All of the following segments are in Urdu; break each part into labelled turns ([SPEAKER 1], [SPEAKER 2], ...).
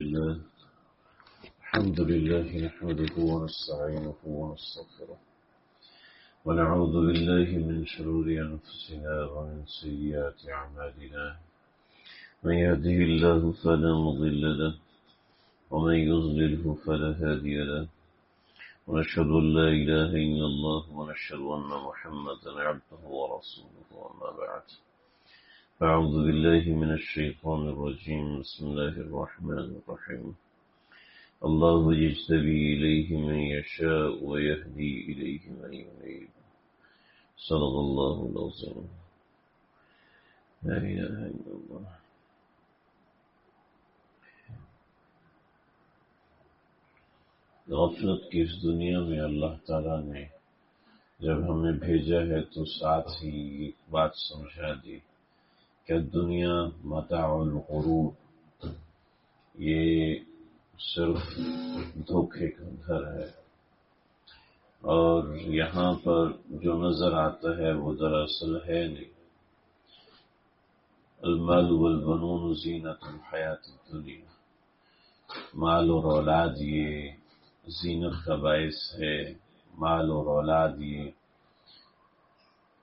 [SPEAKER 1] لله الحمد لله نحمده ونستعينه ونستغفره ونعوذ بالله من شرور أنفسنا ومن سيئات أعمالنا من يهده الله فلا مضل له ومن يضلله فلا هادي له ونشهد أن لا إله إلا الله ونشهد أن محمدا عبده ورسوله أما بعد أعوذ بالله من الشيطان الرجيم بسم الله الرحمن الرحيم الله يجتبي إليه من يشاء ويهدي إليه من ينيب صدق الله العظيم لا إله إلا الله. غفلت کی اس دنیا میں اللہ تعالیٰ نے جب ہمیں بھیجا ہے تو ساتھ ہی ایک بات سمجھا دی کہ دنیا متاع الغرور، یہ صرف دھوکے کا گھر ہے، اور یہاں پر جو نظر آتا ہے وہ دراصل ہے نہیں. المال والبنون زینت الحیات الدنیا، مال اور اولاد یہ زینت کا باعث ہے. مال اور اولاد یہ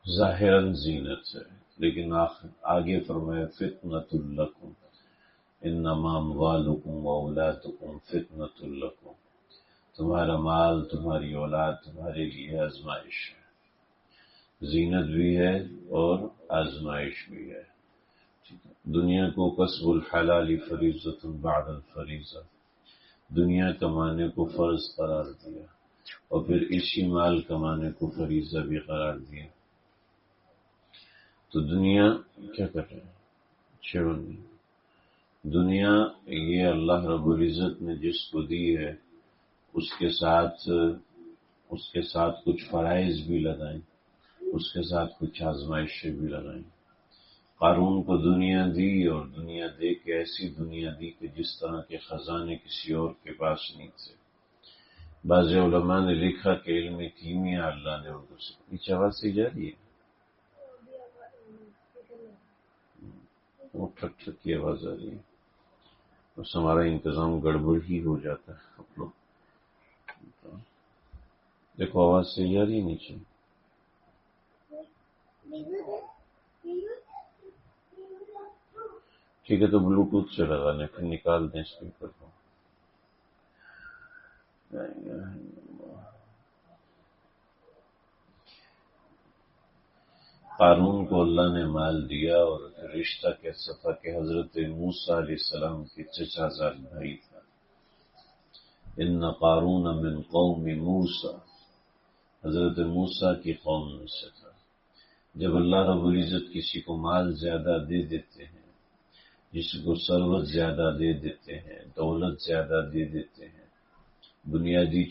[SPEAKER 1] ظاہراً زینت ہے، لیکن آگے فرمایا فتنۃ لکم انما اموالکم واولادکم فتنۃ لکم، تمہارا مال تمہاری اولاد تمہارے لیے آزمائش ہے. زینت بھی ہے اور آزمائش بھی ہے. دنیا کو کسب الحلال فریضۃ بعد الفریضہ، دنیا کمانے کو فرض قرار دیا اور پھر اسی مال کمانے کو فریضہ بھی قرار دیا. تو دنیا کیا کر رہے ہیں؟ چھوڑنی دنیا یہ اللہ رب العزت نے جس کو دی ہے اس کے ساتھ کچھ فرائض بھی لگائیں، اس کے ساتھ کچھ آزمائشیں بھی لگائیں. قارون کو دنیا دی اور دنیا دے کے ایسی دنیا دی کہ جس طرح کے خزانے کسی اور کے پاس نہیں تھے. بعض علماء نے لکھا کہ علم کیمیا اللہ نے اردو سے نیچے آواز سے جا رہی ہے، وہ ٹھک ٹھک کی آواز آ رہی ہے، بس ہمارا انتظام گڑبڑ ہی ہو جاتا ہے. آپ لوگ دیکھو آواز سے جا رہی ہے نیچے. ٹھیک ہے تو بلوٹوتھ سے لگانے پھر نکال دیں اسپیکر کو. قارون کو اللہ نے مال دیا اور رشتہ کیسا تھا کہ حضرت موسیٰ علیہ السلام کے چچا زاد بھائی تھا. ان قارون من قوم موسیٰ، حضرت موسیٰ کی قوم میں سے تھا. جب اللہ رب العزت کسی کو مال زیادہ دے دیتے ہیں، کسی کو ثروت زیادہ دے دیتے ہیں، دولت زیادہ دے دیتے ہیں، بنیادی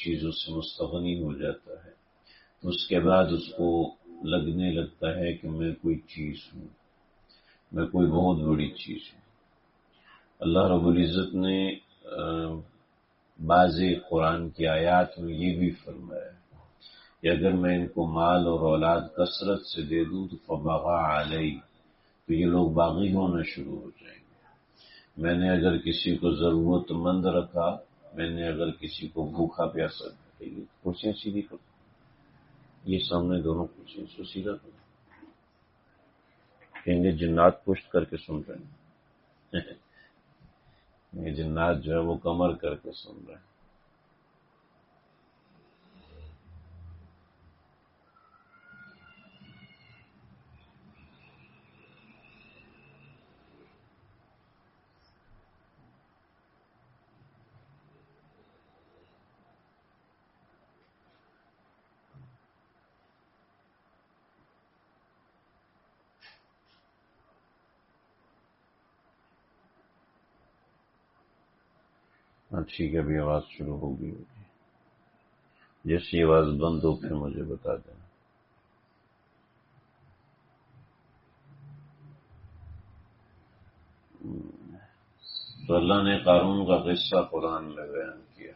[SPEAKER 1] چیزوں سے مستغنی ہو جاتا ہے، تو اس کے بعد اس کو لگنے لگتا ہے کہ میں کوئی چیز ہوں، میں کوئی بہت بڑی چیز ہوں. اللہ رب العزت نے بعض قرآن کی آیات میں یہ بھی فرمایا کہ اگر میں ان کو مال اور اولاد کثرت سے دے دوں تو فبغى علیہ، تو یہ لوگ باغی ہونا شروع ہو جائیں گے. میں نے اگر کسی کو ضرورت مند رکھا، میں نے اگر کسی کو بھوکا پیاسا رکھا، کرسیاں سیدھی کرو، یہ سامنے دونوں کرسیاں سے سیدھا کرو. کہیں گے جنات پشت کر کے سن رہے ہیں، یہ جنات جو ہے وہ کمر کر کے سن رہے ہیں. ہاں ٹھیک ہے، ابھی آواز شروع ہوگی. جیسی آواز بند ہو پھر مجھے بتا دیں. تو اللہ نے قارون کا قصہ قرآن میں بیان کیا.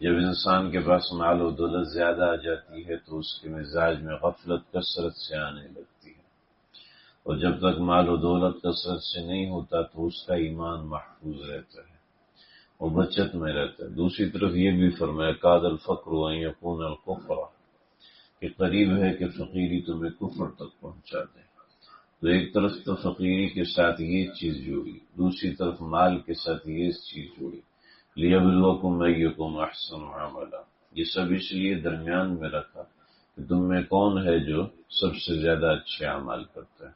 [SPEAKER 1] جب انسان کے پاس مال و دولت زیادہ آ جاتی ہے تو اس کے مزاج میں غفلت کثرت سے آنے لگتی ہے. اور جب تک مال و دولت کثرت سے نہیں ہوتا تو اس کا ایمان محفوظ رہتا ہے اور بچت میں رہتا ہے۔ دوسری طرف یہ بھی فرمایا کاد الفقر ان یکون الکفر، کہ قریب ہے کہ فقیری تمہیں کفر تک پہنچا دے۔ تو ایک طرف تو فقیری کے ساتھ یہ چیز جوڑی، دوسری طرف مال کے ساتھ یہ چیز جوڑی، لیبلوکم ایکم احسن عملا، یہ سب اس لیے درمیان میں رکھا کہ تم میں کون ہے جو سب سے زیادہ اچھے اعمال کرتا ہے۔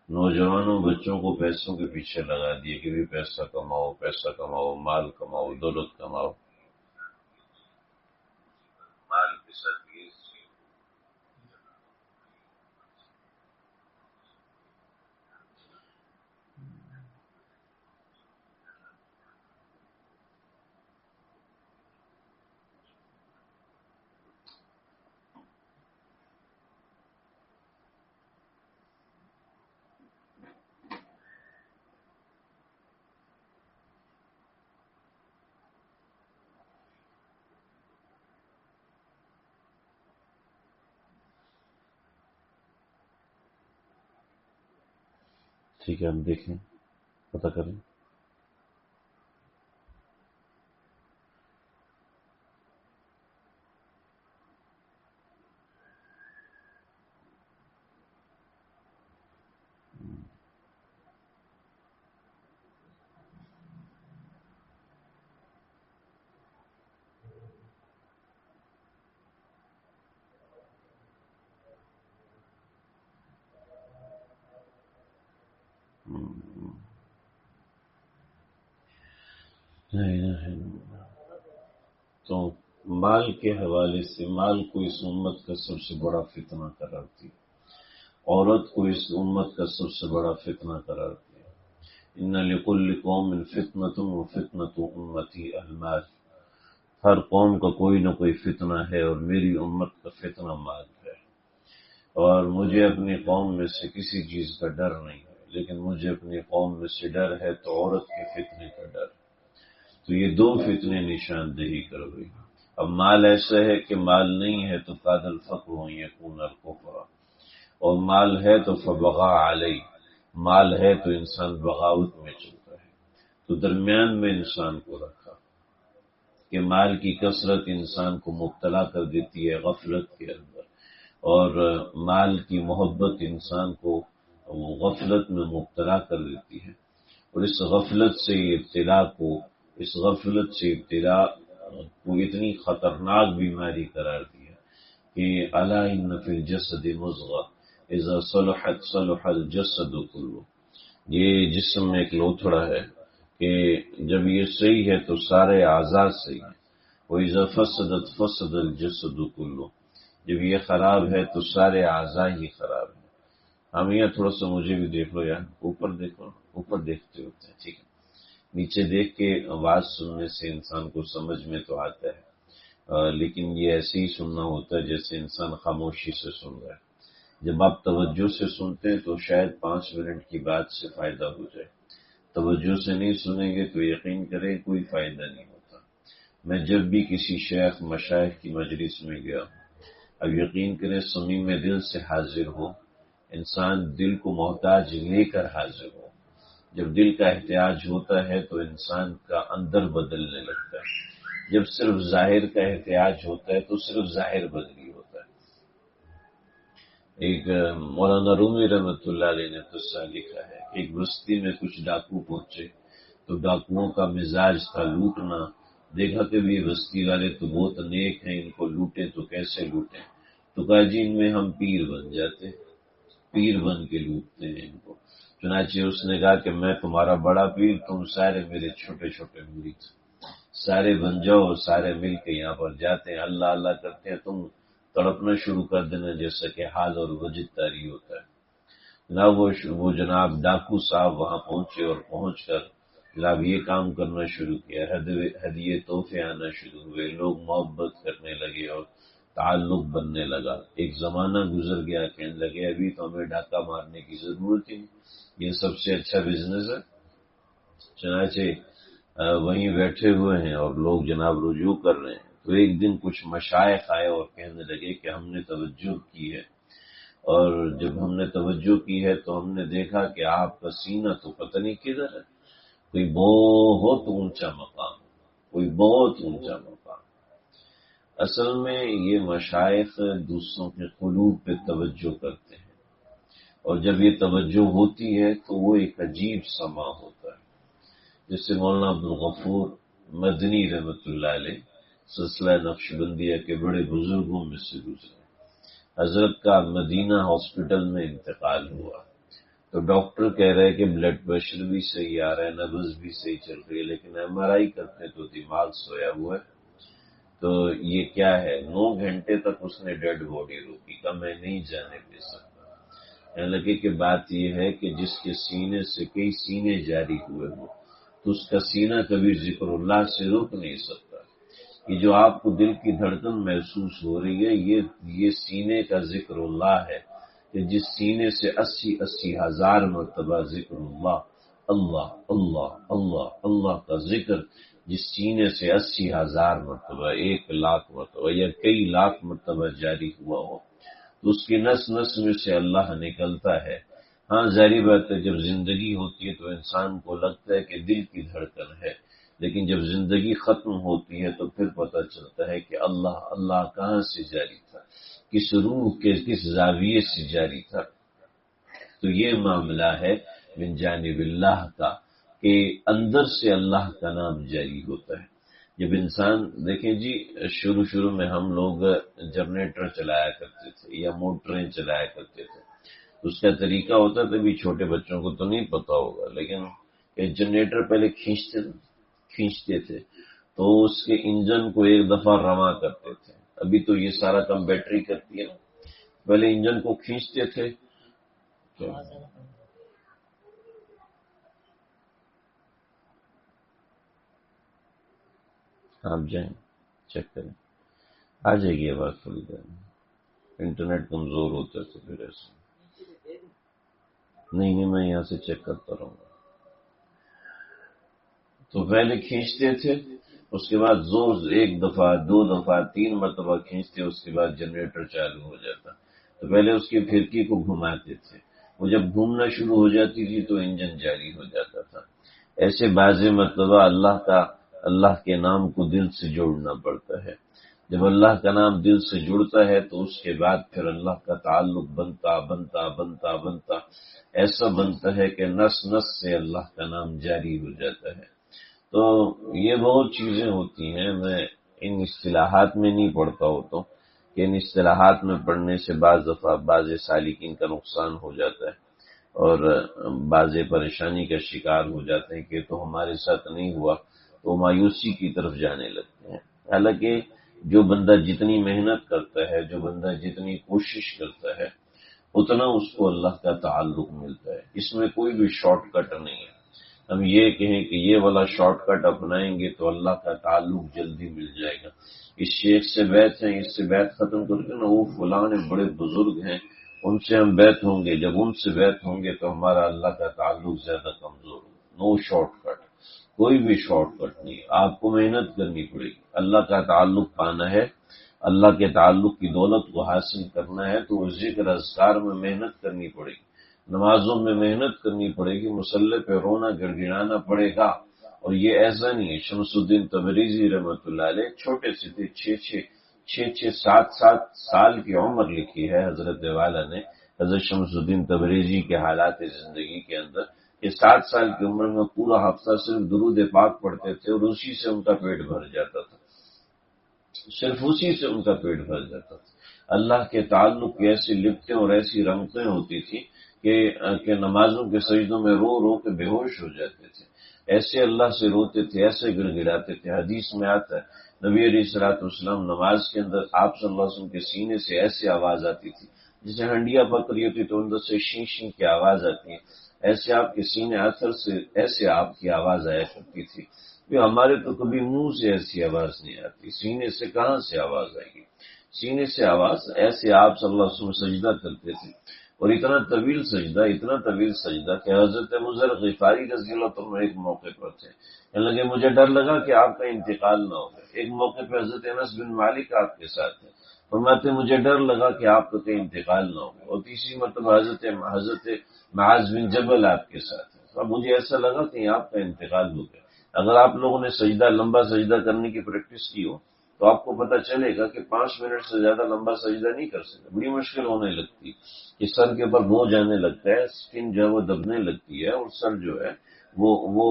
[SPEAKER 1] نوجوانوں بچوں کو پیسوں کے پیچھے لگا دیے کہ بھی پیسہ کماؤ، پیسہ کماؤ، مال کماؤ، دولت کماؤ، مال کے ساتھ یہ چیز۔ ٹھیک ہے، ہم دیکھیں، پتہ کریں۔ تو مال کے حوالے سے مال کو اس امت کا سب سے بڑا فتنہ قرار دیا، عورت کو اس امت کا سب سے بڑا فتنہ قرار دیا۔ ان لکل قوم فتنۃ وفتنۃ امتی المال، ہر قوم کا کوئی نہ کوئی فتنہ ہے اور میری امت کا فتنہ مال ہے، اور مجھے اپنی قوم میں سے کسی چیز کا ڈر نہیں ہے، لیکن مجھے اپنی قوم میں سے ڈر ہے تو عورت کے فتنے کا ڈر۔ تو یہ دو فتنے نشاندہی کر گئی۔ اب مال ایسا ہے کہ مال نہیں ہے تو کاد الفقر ان یکون الکفر، اور مال ہے تو فبغى علیہ، مال ہے تو انسان بغاوت میں چلتا ہے۔ تو درمیان میں انسان کو رکھا کہ مال کی کثرت انسان کو مبتلا کر دیتی ہے غفلت کے اندر، اور مال کی محبت انسان کو غفلت میں مبتلا کر دیتی ہے، اور اس غفلت سے اتنی خطرناک بیماری قرار دیا کہ الا ان فی الجسد مضغہ اذا صلحت صلح الجسد کلہ، یہ جسم میں ایک لوتھڑا ہے کہ جب یہ صحیح ہے تو سارے اعضاء صحیح ہیں، وَإِذَا فَسَدَتْ فَسَدَ الْجَسَدُ كُلُّهُ، جب یہ خراب ہے تو سارے اعضاء ہی خراب ہیں۔ ہم یہ تھوڑا سا مجھے بھی دیکھ لو یار، اوپر دیکھو، اوپر دیکھتے ہوتے ہیں، ٹھیک ہے، نیچے دیکھ کے آواز سننے سے انسان کو سمجھ میں تو آتا ہے، لیکن یہ ایسے ہی سننا ہوتا ہے جیسے انسان خاموشی سے سن رہا ہے۔ جب آپ توجہ سے سنتے ہیں تو شاید 5 منٹ کی بات سے فائدہ ہو جائے، توجہ سے نہیں سنیں گے تو یقین کریں کوئی فائدہ نہیں ہوتا۔ میں جب بھی کسی شیخ مشائخ کی مجلس میں گیا، اب یقین کریں صمیم دل سے حاضر ہو، انسان دل کو محتاج لے کر حاضر ہو، جب دل کا احتیاج ہوتا ہے تو انسان کا اندر بدلنے لگتا ہے، جب صرف ظاہر کا احتیاج ہوتا ہے تو صرف ظاہر بدلی ہوتا ہے۔ ایک مولانا رومی رحمۃ اللہ علیہ نے قصہ لکھا ہے کہ ایک بستی میں کچھ ڈاکو پہنچے تو ڈاکوؤں کا مزاج تھا لوٹنا، دیکھا کہ یہ بستی والے تو بہت نیک ہیں، ان کو لوٹیں تو کیسے لوٹیں، تو کہا جی ان میں ہم پیر بن جاتے، پیر بن کے لوٹتے ہیں ان کو۔ چنانچہ اس نے کہا کہ میں تمہارا بڑا پیر، تم سارے میرے چھوٹے چھوٹے مرید، سارے بن جاؤ اور سارے مل کے یہاں پر جاتے ہیں، اللہ اللہ کرتے ہیں، تم تڑپنا شروع کر دینا جیسا کہ حال اور وجد تاری ہوتا ہے۔ جناب وہ جناب ڈاکو صاحب وہاں پہنچے اور پہنچ کر جناب یہ کام کرنا شروع کیا، ہدیے تحفے آنا شروع ہوئے، لوگ محبت کرنے لگے اور تعلق بننے لگا۔ ایک زمانہ گزر گیا، کہنے لگے ابھی تو ہمیں ڈاکہ مارنے کی ضرورت ہی نہیں، یہ سب سے اچھا بزنس ہے۔ چنانچہ وہیں بیٹھے ہوئے ہیں اور لوگ جناب رجوع کر رہے ہیں، تو ایک دن کچھ مشائخ آئے اور کہنے لگے کہ ہم نے توجہ کی ہے اور جب ہم نے توجہ کی ہے تو ہم نے دیکھا کہ آپ کا سینہ تو پتہ نہیں کدھر ہے، کوئی بہت اونچا مقام، کوئی بہت اونچا مقام۔ اصل میں یہ مشائخ دوسروں کے قلوب پہ توجہ کرتے ہیں، اور جب یہ توجہ ہوتی ہے تو وہ ایک عجیب سما ہوتا ہے۔ جس سے مولانا عبدالغفور مدنی رحمۃ اللہ علیہ سلسلہ نقشبندیہ کے بڑے بزرگوں میں سے گزرے۔ حضرت کا مدینہ ہاسپٹل میں انتقال ہوا تو ڈاکٹر کہہ رہے کہ بلڈ پریشر بھی صحیح آ رہا ہے، نبض بھی صحیح چل رہی ہے، لیکن ایم آر آئی کرتے تو دماغ سویا ہوا ہے۔ تو یہ کیا ہے؟ 9 گھنٹے تک اس نے ڈیڈ باڈی روکی، کہ میں نہیں جانے دے سکتا۔ کہنے لگے کہ بات یہ ہے کہ جس کے سینے سے کئی سینے جاری ہوئے ہوں تو اس کا سینہ کبھی ذکر اللہ سے روک نہیں سکتا۔ یہ جو آپ کو دل کی دھڑکن محسوس ہو رہی ہے، یہ سینے کا ذکر اللہ ہے، کہ جس سینے سے 80 ہزار مرتبہ ذکر اللہ اللہ اللہ اللہ اللہ کا ذکر، جس سینے سے 80,000 مرتبہ، 1,00,000 مرتبہ یا کئی لاکھ مرتبہ جاری ہوا ہو، تو اس کی نس نس میں سے اللہ نکلتا ہے۔ ہاں ظاہری بات ہے، جب زندگی ہوتی ہے تو انسان کو لگتا ہے کہ دل کی دھڑکن ہے، لیکن جب زندگی ختم ہوتی ہے تو پھر پتہ چلتا ہے کہ اللہ اللہ کہاں سے جاری تھا، کس روح کے کس زاویے سے جاری تھا۔ تو یہ معاملہ ہے من جانب اللہ کا، کہ اندر سے اللہ کا نام جاری ہوتا ہے۔ جب انسان دیکھیں جی، شروع میں ہم لوگ جنریٹر چلایا کرتے تھے یا موٹریں چلایا کرتے تھے، اس کا طریقہ ہوتا تھا، بھی چھوٹے بچوں کو تو نہیں پتا ہوگا، لیکن جنریٹر پہلے کھینچتے تھے تو اس کے انجن کو ایک دفعہ رواں کرتے تھے۔ ابھی تو یہ سارا کام بیٹری کرتی ہے نا، پہلے انجن کو کھینچتے تھے۔ آپ جائیں چیک کریں، آ جائے گی آواز تھوڑی دیر میں۔ انٹرنیٹ کمزور ہوتا ہے تو پھر ایسے نہیں، میں یہاں سے چیک کرتا رہوں گا۔ تو پہلے کھینچتے تھے، اس کے بعد زور 1 دفعہ 2 دفعہ 3 مرتبہ کھینچتے، اس کے بعد جنریٹر چالو ہو جاتا۔ تو پہلے اس کی پھرکی کو گھماتے تھے، وہ جب گھومنا شروع ہو جاتی تھی تو انجن جاری ہو جاتا تھا۔ ایسے بعض مرتبہ اللہ کے نام کو دل سے جوڑنا پڑتا ہے۔ جب اللہ کا نام دل سے جڑتا ہے تو اس کے بعد پھر اللہ کا تعلق بنتا ایسا بنتا ہے کہ نس نس سے اللہ کا نام جاری ہو جاتا ہے۔ تو یہ بہت چیزیں ہوتی ہیں، میں ان اصطلاحات میں نہیں پڑھتا ہوتا ہوں، کہ ان اصطلاحات میں پڑھنے سے بعض دفعہ بعض سالکین کا نقصان ہو جاتا ہے اور بعض پریشانی کا شکار ہو جاتے ہیں کہ تو ہمارے ساتھ نہیں ہوا، تو مایوسی کی طرف جانے لگتے ہیں۔ حالانکہ جو بندہ جتنی محنت کرتا ہے، جو بندہ جتنی کوشش کرتا ہے، اتنا اس کو اللہ کا تعلق ملتا ہے۔ اس میں کوئی بھی شارٹ کٹ نہیں ہے۔ ہم یہ کہیں کہ یہ والا شارٹ کٹ اپنائیں گے تو اللہ کا تعلق جلدی مل جائے گا، اس شیخ سے بیعت ہیں، اس سے بیعت ختم کر کے نا وہ فلاں بڑے بزرگ ہیں ان سے ہم بیعت ہوں گے، جب ان سے بیعت ہوں گے تو ہمارا اللہ کا تعلق زیادہ کمزور ہوگا۔ نو شارٹ کٹ، کوئی بھی شارٹ کٹ نہیں، آپ کو محنت کرنی پڑے گی۔ اللہ کا تعلق پانا ہے، اللہ کے تعلق کی دولت کو حاصل کرنا ہے تو اس ذکر اذکار میں محنت کرنی پڑے گی، نمازوں میں محنت کرنی پڑے گی، مصلی پہ رونا گڑگڑانا پڑے گا۔ اور یہ ایسا نہیں ہے، شمس الدین تبریزی رحمۃ اللہ علیہ چھوٹے سے تھے، 7 سال کی عمر لکھی ہے حضرت والا نے، حضرت شمس الدین تبریزی کے حالات زندگی کے اندر، کہ 7 سال کی عمر میں پورا ہفتہ صرف درود پاک پڑھتے تھے اور اسی سے ان کا پیٹ بھر جاتا تھا، صرف اسی سے ان کا پیٹ بھر جاتا تھا۔ اللہ کے تعلق کی ایسی لپٹیں اور ایسی رنگتیں ہوتی تھی کہ نمازوں کے سجدوں میں رو رو کے بے ہوش ہو جاتے تھے، ایسے اللہ سے روتے تھے، ایسے گڑ گڑاتے تھے۔ حدیث میں آتا ہے نبی علیہ الصلوۃ والسلام نماز کے اندر آپ صلی اللہ علیہ وسلم کے سینے سے ایسی آواز آتی تھی جسے ہنڈیا پک رہی ہوتی تو اندر سے شین شین کی آواز آتی ہے، ایسے آپ کے سینے اثر سے ایسے آپ کی آواز آیا کرتی تھی۔ ہمارے تو کبھی منہ سے ایسی آواز نہیں آتی، سینے سے کہاں سے آواز آئے گی؟ سینے سے آواز ایسے آپ صلی اللہ علیہ وسلم سجدہ کرتے تھے، اور اتنا طویل سجدہ کہ حضرت ابو ذر غفاری رضی اللہ عنہ ایک موقع پر تھے، کہنے لگے مجھے ڈر لگا کہ آپ کا انتقال نہ ہو گئے۔ ایک موقع پہ حضرت انس بن مالک آپ کے ساتھ تھے، فرماتے مجھے ڈر لگا کہ آپ کا کہیں انتقال نہ ہو، اور تیسری مرتبہ حضرت معاذ بن جبل آپ کے ساتھ ہے، تو اب مجھے ایسا لگا کہ آپ کا انتقال ہو گیا۔ اگر آپ لوگوں نے لمبا سجدہ کرنے کی پریکٹس کی ہو تو آپ کو پتہ چلے گا کہ 5 منٹ سے زیادہ لمبا سجدہ نہیں کر سکتے، بڑی مشکل ہونے لگتی کہ سر کے اوپر بوجھ آنے لگتا ہے، اسکن جو ہے وہ دبنے لگتی ہے، اور سر جو ہے وہ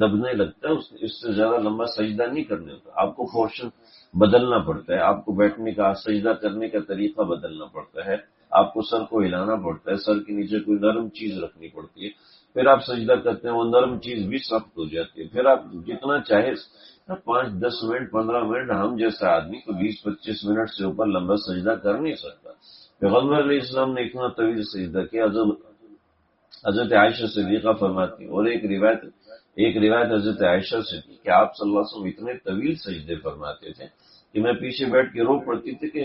[SPEAKER 1] دبنے لگتا ہے، اس سے زیادہ لمبا سجدہ نہیں کرنے ہوتا، آپ کو پورشن بدلنا پڑتا ہے، آپ کو بیٹھنے کا سجدہ کرنے کا طریقہ بدلنا پڑتا ہے، آپ کو سر کو ہلانا پڑتا ہے، سر کے نیچے کوئی نرم چیز رکھنی پڑتی ہے، پھر آپ سجدہ کرتے ہیں، وہ نرم چیز بھی سخت ہو جاتی ہے، پھر آپ جتنا چاہے 5-10 منٹ 15 منٹ، ہم جیسا آدمی کو 20-25 منٹ سے اوپر لمبا سجدہ کر نہیں سکتا۔ پیغمبر علیہ السلام نے اتنا طویل سجدہ کیا، حضرت عائشہ صدیقہ فرماتی، اور ایک روایت حضرت عائشہ سے تھی کہ آپ صلی اللہ علیہ وسلم اتنے طویل سجدے فرماتے تھے کہ میں پیچھے بیٹھ کے رو پڑتی تھی کہ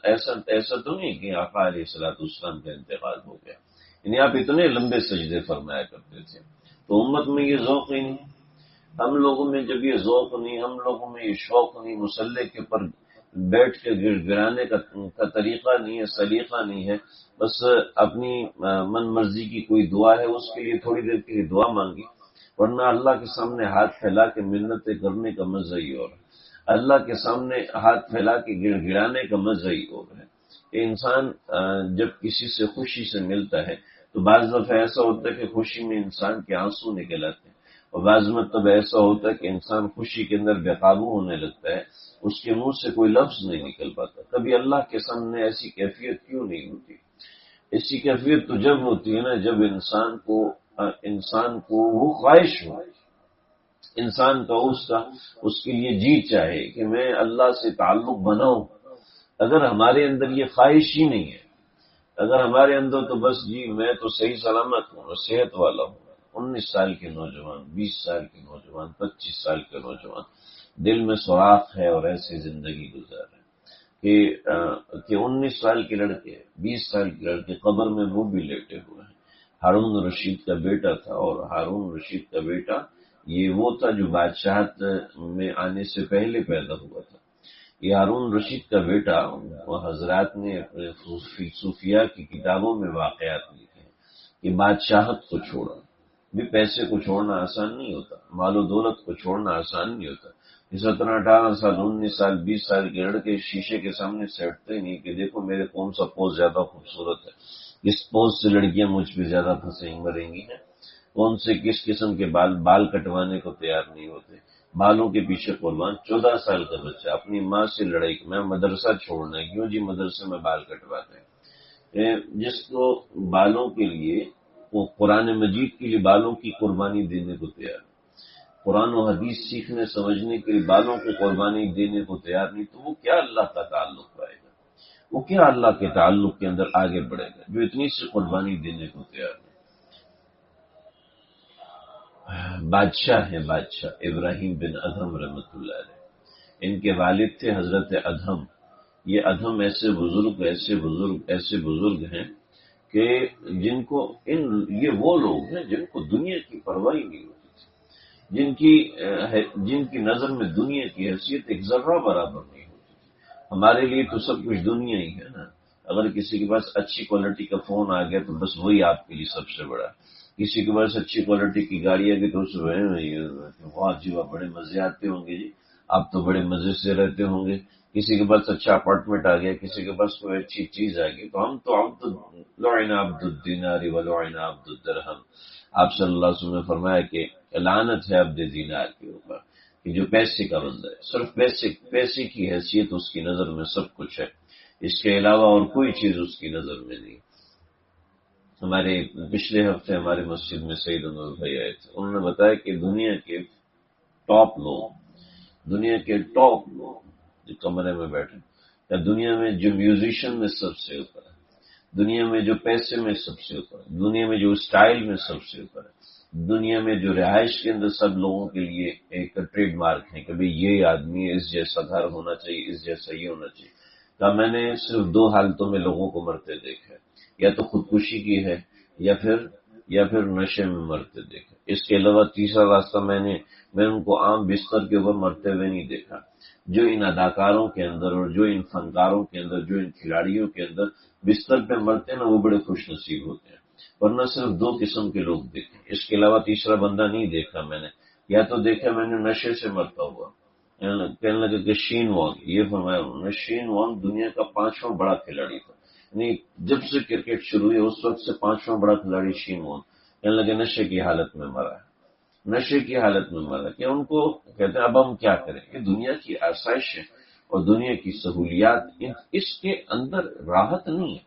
[SPEAKER 1] ایسا تو نہیں کہ آقا علیہ السلام کا انتقال ہو گیا، یعنی آپ اتنے لمبے سجدے فرمایا کرتے تھے۔ تو امت میں یہ ذوق ہی نہیں، ہم لوگوں میں جب یہ ذوق نہیں، ہم لوگوں میں یہ شوق نہیں، مصلی کے پر بیٹھ کے گڑ گڑانے کا طریقہ نہیں ہے، سلیقہ نہیں ہے، بس اپنی من مرضی کی کوئی دعا ہے، اس کے لیے تھوڑی دیر کے لیے دعا مانگی، ورنہ اللہ کے سامنے ہاتھ پھیلا کے منتیں کرنے کا مزہ ہی اور ہے، اللہ کے سامنے ہاتھ پھیلا کے گڑ گڑانے کا مزہ ہی اور ہے کہ انسان جب کسی سے خوشی سے ملتا ہے تو بعض دفعہ ایسا ہوتا ہے کہ خوشی میں انسان کے آنسو نکل آتے ہیں، اور بعض مطلب ایسا ہوتا ہے کہ انسان خوشی کے اندر بے قابو ہونے لگتا ہے، اس کے منہ سے کوئی لفظ نہیں نکل پاتا۔ کبھی اللہ کے سامنے ایسی کیفیت کیوں نہیں ہوتی؟ ایسی کیفیت تو جب ہوتی ہے نا جب انسان کو وہ خواہش ہو، انسان کا اس کے لیے جی چاہے کہ میں اللہ سے تعلق بناؤں۔ اگر ہمارے اندر یہ خواہش ہی نہیں ہے، اگر ہمارے اندر تو بس جی میں تو صحیح سلامت ہوں اور صحت والا ہوں، 19 سال کے نوجوان، 20 سال کے نوجوان، 25 سال کے نوجوان، دل میں سوراخ ہے اور ایسی زندگی گزار ہے کہ 19 سال کے لڑکے، 20 سال کے لڑکے قبر میں وہ بھی لیٹے ہوئے ہیں۔ ہارون رشید کا بیٹا تھا، اور ہارون رشید کا بیٹا یہ وہ تھا جو بادشاہت میں آنے سے پہلے پیدا ہوا تھا۔ یہ ہارون رشید کا بیٹا، حضرات نے صوفیاء کی کتابوں میں واقعات لکھے ہیں کہ بادشاہت کو چھوڑا، بھی پیسے کو چھوڑنا آسان نہیں ہوتا، مال و دولت کو چھوڑنا آسان نہیں ہوتا۔ 17 18 سال 19 سال 20 سال کے لڑکے شیشے کے سامنے سیٹتے نہیں کہ دیکھو میرے کون سا پوز زیادہ خوبصورت ہے، اس پوز سے لڑکیاں مجھ پہ زیادہ پھنسیں مریں گی ہیں، کون سے کس قسم کے بال کٹوانے کو تیار نہیں ہوتے، بالوں کے پیچھے قربان۔ 14 سال کا بچہ اپنی ماں سے لڑائی، میں مدرسہ چھوڑنا ہے، کیوں جی مدرسے میں بال کٹواتے ہیں؟ جس کو بالوں کے لیے، وہ قرآن مجید کے لیے بالوں کی قربانی دینے کو تیار، قرآن و حدیث سیکھنے سمجھنے کے لیے بالوں کی قربانی دینے کو تیار نہیں، تو وہ کیا اللہ کا تعلق پائے گا؟ وہ کیا اللہ کے تعلق کے اندر آگے بڑھے گا جو اتنی سی قربانی دینے کو تیار ہے؟ بادشاہ ہیں، بادشاہ ابراہیم بن ادھم رحمۃ اللہ علیہ، ان کے والد تھے حضرت ادھم۔ یہ ادھم ایسے بزرگ ہیں کہ جن کو یہ وہ لوگ ہیں جن کو دنیا کی پرواہ نہیں ہوتی تھی، جن کی نظر میں دنیا کی حیثیت ایک ذرہ برابر نہیں ہوتی تھی۔ ہمارے لیے تو سب کچھ دنیا ہی ہے نا، اگر کسی کے پاس اچھی کوالٹی کا فون آ گیا تو بس وہی آپ کے لیے سب سے بڑا، کسی کے پاس اچھی کوالٹی کی گاڑی آ گئی تو واہ جی واہ بڑے مزے آتے ہوں گے جی، آپ تو بڑے مزے سے رہتے ہوں گے، کسی کے پاس اچھا اپارٹمنٹ آ گیا، کسی کے پاس کوئی اچھی چیز آ گئی، تو ہم تو لعن عبد الدینار ولعن عبد الدرہم، آپ صلی اللہ علیہ وسلم نے فرمایا کہ لعنت ہے عبد دینار کے اوپر کہ جو پیسے کا بندہ ہے، صرف پیسے کی حیثیت اس کی نظر میں سب کچھ ہے، اس کے علاوہ اور کوئی چیز اس کی نظر میں نہیں۔ ہمارے پچھلے ہفتے ہمارے مسجد میں سعید انور بھائی آئے تھے، انہوں نے بتایا کہ دنیا کے ٹاپ لوگ جو کمرے میں بیٹھے، یا دنیا میں جو میوزیشین میں سب سے اوپر ہے، دنیا میں جو پیسے میں سب سے اوپر ہے، دنیا میں جو اسٹائل میں سب سے اوپر ہے، دنیا میں جو رہائش کے اندر سب لوگوں کے لیے ایک ٹریڈ مارک ہے کہ بھئی یہ آدمی ہے، اس جیسا گھر ہونا چاہیے، اس جیسا یہ ہونا چاہیے۔ تو میں نے صرف 2 حالتوں میں لوگوں کو مرتے دیکھا ہے، یا تو خودکشی کی ہے یا پھر یا پھر نشے میں مرتے دیکھا۔ اس کے علاوہ تیسرا راستہ میں نے ان کو عام بستر کے اوپر مرتے ہوئے نہیں دیکھا۔ جو ان اداکاروں کے اندر اور جو ان فنکاروں کے اندر، جو ان کھلاڑیوں کے اندر بستر پہ مرتے ہیں نا، وہ بڑے خوش نصیب ہوتے ہیں۔ ورنہ صرف دو قسم کے لوگ دیکھیں، اس کے علاوہ تیسرا بندہ نہیں دیکھا میں نے۔ یا تو دیکھا میں نے نشے سے مرتا ہوا، کہنے لگا کہ شین وانگ، یہ فرمایا انہوں نے، شین وانگ دنیا کا 5واں بڑا کھلاڑی تھا، یعنی جب سے کرکٹ شروع ہوئی اس وقت سے 5واں بڑا کھلاڑی شین وانگ، کہنے لگے نشے کی حالت میں مرا ہے، نشے کی حالت میں مرا۔ کہ ان کو کہتے ہیں اب ہم کیا کریں، یہ دنیا کی آسائش ہے اور دنیا کی سہولیات، اس کے اندر راحت نہیں ہے،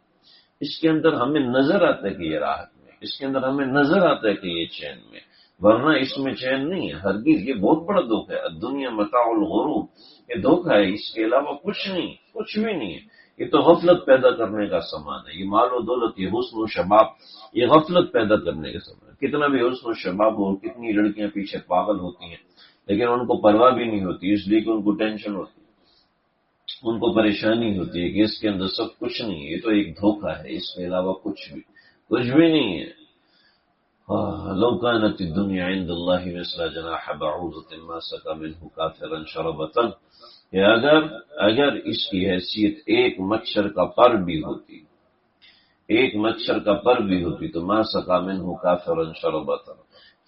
[SPEAKER 1] اس کے اندر ہمیں نظر آتا ہے کہ یہ راحت میں، اس کے اندر ہمیں نظر آتا ہے کہ یہ چین میں، ورنہ اس میں چین نہیں ہے ہرگز۔ یہ بہت بڑا دھوکہ ہے، دنیا متاع الغرور، یہ دھوکہ ہے، اس کے علاوہ کچھ نہیں، کچھ بھی نہیں ہے۔ یہ تو غفلت پیدا کرنے کا سامان ہے، یہ مال و دولت، یہ حسن و شباب، یہ غفلت پیدا کرنے کا سامان ہے۔ کتنا بھی حسن و شباب ہو، کتنی لڑکیاں پیچھے پاگل ہوتی ہیں، لیکن ان کو پرواہ بھی نہیں ہوتی، اس لیے کہ ان کو ٹینشن ہوتی ہے، ان کو پریشانی ہوتی ہے کہ اس کے اندر سب کچھ نہیں ہے، یہ تو ایک دھوکہ ہے، اس کے علاوہ کچھ بھی نہیں ہے۔ لو كانت الدنيا عند الله مثل جناح بعوضة ما سقى منه كافرا شربة، کہ اگر اس کی حیثیت ایک مچھر کا پر بھی ہوتی، ایک مچھر کا پر بھی ہوتی تو ما سقى منه كافرا شربة،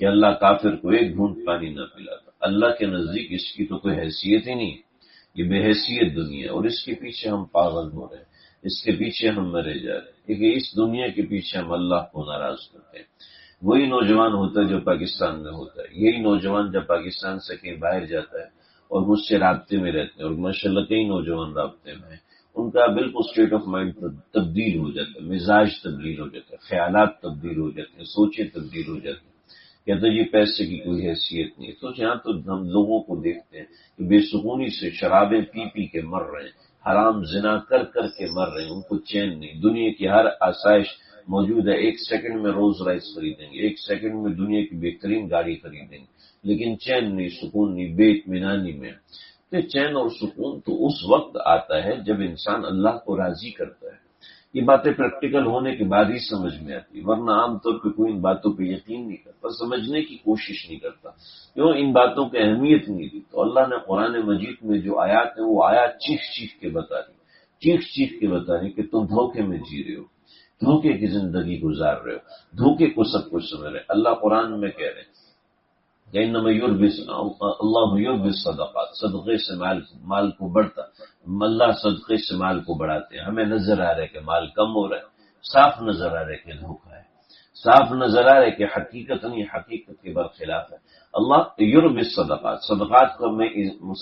[SPEAKER 1] کہ اللہ کافر کو ایک گھونٹ پانی نہ پلاتا۔ اللہ کے نزدیک اس کی تو کوئی حیثیت ہی نہیں، یہ بے حیثیت دنیا، اور اس کے پیچھے ہم پاگل ہو رہے ہیں، اس کے پیچھے ہم مرے جا رہے ہیں، کیونکہ اس دنیا کے پیچھے ہم اللہ کو ناراض کرتے ہیں۔ وہی نوجوان ہوتا ہے جو پاکستان میں ہوتا ہے، یہی نوجوان جب پاکستان سے کہیں باہر جاتا ہے اور مجھ سے رابطے میں رہتے ہیں، اور ماشاءاللہ کئی نوجوان رابطے میں ہیں، ان کا بالکل اسٹیٹ آف مائنڈ تبدیل ہو جاتا ہے، مزاج تبدیل ہو جاتا ہے، خیالات تبدیل ہو جاتے ہیں، سوچیں تبدیل ہو جاتی ہیں۔ کہتے ہیں یہ پیسے کی کوئی حیثیت نہیں۔ تو یہاں تو ہم لوگوں کو دیکھتے ہیں کہ بے سکونی سے شرابیں پی پی کے مر رہے ہیں، حرام زنا کر کر کے مر رہے ہیں، ان کو چین نہیں۔ دنیا کی ہر آسائش موجود ہے، ایک سیکنڈ میں روز رائس خریدیں گے، ایک سیکنڈ میں دنیا کی بہترین گاڑی خریدیں گے، لیکن چین نہیں، سکون نہیں، بے اطمینانی میں۔ تو چین اور سکون تو اس وقت آتا ہے جب انسان اللہ کو راضی کرتا ہے۔ یہ باتیں پریکٹیکل ہونے کے بعد ہی سمجھ میں آتی، ورنہ عام طور پہ کوئی ان باتوں پہ یقین نہیں کرتا، سمجھنے کی کوشش نہیں کرتا، کیوں ان باتوں کی اہمیت نہیں دی۔ تو اللہ نے قرآن مجید میں جو آیات ہیں وہ آیات چیخ چیخ کے بتا دی، چیخ چیخ کے بتا دی کہ تم دھوکے میں جی رہے ہو، دھوکے کی زندگی گزار رہے ہو، دھوکے کو سب کچھ سمجھ رہے۔ اللہ قرآن میں کہہ رہے ہیں کہ انما اللہ یربی الصدقات، صدقے سے مال کو بڑھتا، اللہ صدقے سے مال کو بڑھاتے ہیں۔ ہمیں نظر آ رہا ہے کہ مال کم ہو رہا ہے، صاف نظر آ رہا ہے کہ دھوکہ ہے، صاف نظر آ رہا ہے کہ حقیقت نہیں، حقیقت کے برخلاف ہے۔ اللہ یربی الصدقات،